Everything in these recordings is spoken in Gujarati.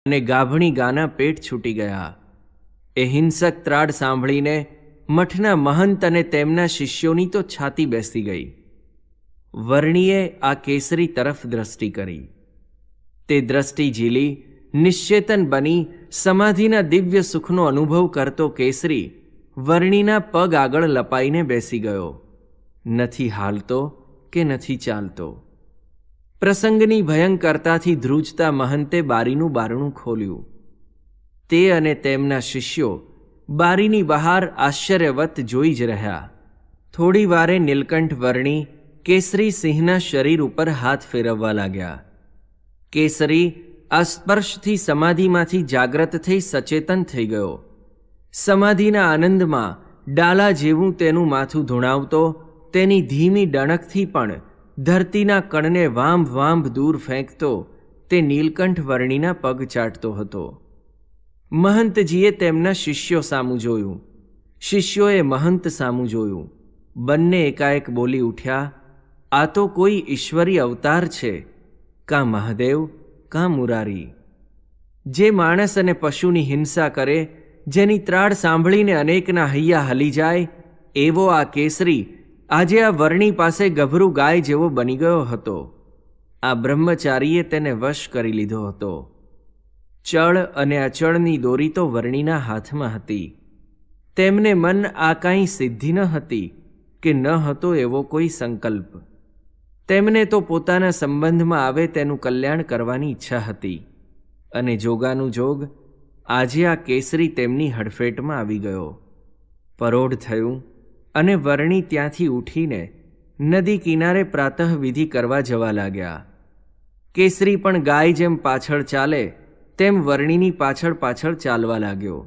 અને ગાભણી ગાના પેટ છૂટી ગયા. એ હિંસક ત્રાડ સાંભળીને મઠના મહંત અને તેમના શિષ્યોની તો છાતી બેસી ગઈ. વર્ણીએ આ કેસરી તરફ દ્રષ્ટિ કરી. તે દ્રષ્ટિ ઝીલી નિશ્ચેતન બની સમાધિના દિવ્ય સુખનો અનુભવ કરતો કેસરી વર્ણીના પગ આગળ લપાઈને બેસી ગયો. નથી હાલતો કે નથી ચાલતો. પ્રસંગની ભયંકરતાથી ધ્રુજતા મહંતે બારીનું બારણું ખોલ્યું. તે અને તેમના શિષ્યો બારીની બહાર આશ્ચર્યવત જોઈ જ રહ્યા. થોડી વારે નીલકંઠ વર્ણી કેસરી સિંહના શરીર ઉપર હાથ ફેરવવા લાગ્યા. કેસરી આ સ્પર્શથી સમાધિમાંથી જાગ્રત થઈ સચેતન થઈ ગયો. સમાધિના આનંદમાં ડાલા જેવું તેનું માથું ધૂણાવતો તેની ધીમી ડણકથી પણ ધરતીના કણને વાંભ વાંભ દૂર ફેંકતો તે નીલકંઠ વર્ણીના પગ ચાટતો હતો. મહંતજીએ તેમના શિષ્યો સામું જોયું. શિષ્યોએ મહંત સામું જોયું. બંને એકાએક બોલી ઉઠ્યા, આ તો કોઈ ઈશ્વરી અવતાર છે, કાં મહાદેવ કાં મુરારી. જે માણસ અને પશુની હિંસા કરે, જેની ત્રાડ સાંભળીને અનેકના હૈયા હલી જાય, એવો આ કેસરી આજે આ વર્ણી પાસે ગભરું ગાય જેવો બની ગયો હતો. આ બ્રહ્મચારીએ તેને વશ કરી લીધો હતો. ચળ અને અચળની દોરી તો વર્ણીના હાથમાં હતી. તેમને મન આ કાંઈ સિદ્ધિ ન હતી કે ન હતો એવો કોઈ સંકલ્પ. તેમને તો પોતાના સંબંધમાં આવે તેનું કલ્યાણ કરવાની ઈચ્છા હતી. અને જોગાનું જોગ આજે આ કેસરી તેમની હડફેટમાં આવી ગયો. પરોઢ થયું અને વર્ણી ત્યાંથી ઉઠીને નદી કિનારે પ્રાતઃવિધિ કરવા જવા લાગ્યા. કેસરી પણ ગાય જેમ પાછળ ચાલે તેમ વર્ણીની પાછળ પાછળ ચાલવા લાગ્યો.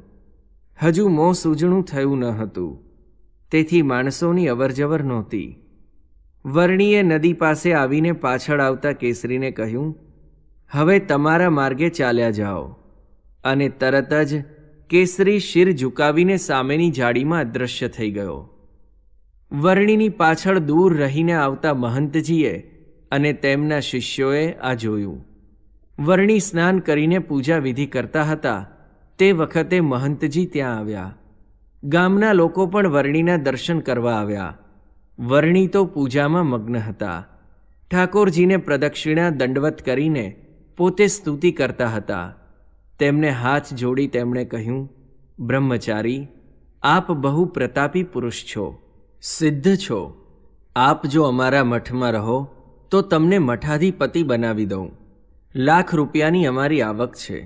હજુ મોં સૂજણું થયું ન હતું, તેથી માણસોની અવરજવર નહોતી. વર્ણીએ નદી પાસે આવીને પાછળ આવતા કેસરીને કહ્યું, હવે તમારા માર્ગે ચાલ્યા જાઓ. અને તરત જ કેસરી શિર ઝુકાવીને સામેની જાળીમાં અદૃશ્ય થઈ ગયો. વર્ણીની પાછળ દૂર રહીને આવતા મહંતજીએ અને તેમના શિષ્યોએ આ જોયું. વર્ણી સ્નાન કરીને પૂજા વિધિ કરતા હતા તે વખતે મહંતજી ત્યાં આવ્યા. ગામના લોકો પણ વર્ણીના દર્શન કરવા આવ્યા. વર્ણી તો પૂજામાં મગ્ન હતા. ઠાકોરજીને પ્રદક્ષિણા દંડવત કરીને પોતે સ્તુતિ કરતા હતા. તેમને હાથ જોડી તેમણે કહ્યું, બ્રહ્મચારી, આપ બહુ પ્રતાપી પુરુષ છો, સિદ્ધ છો. આપ જો અમારા મઠમાં રહો તો તમને મઠાધિપતિ બનાવી દઉં. લાખ રૂપિયાની અમારી આવક છે.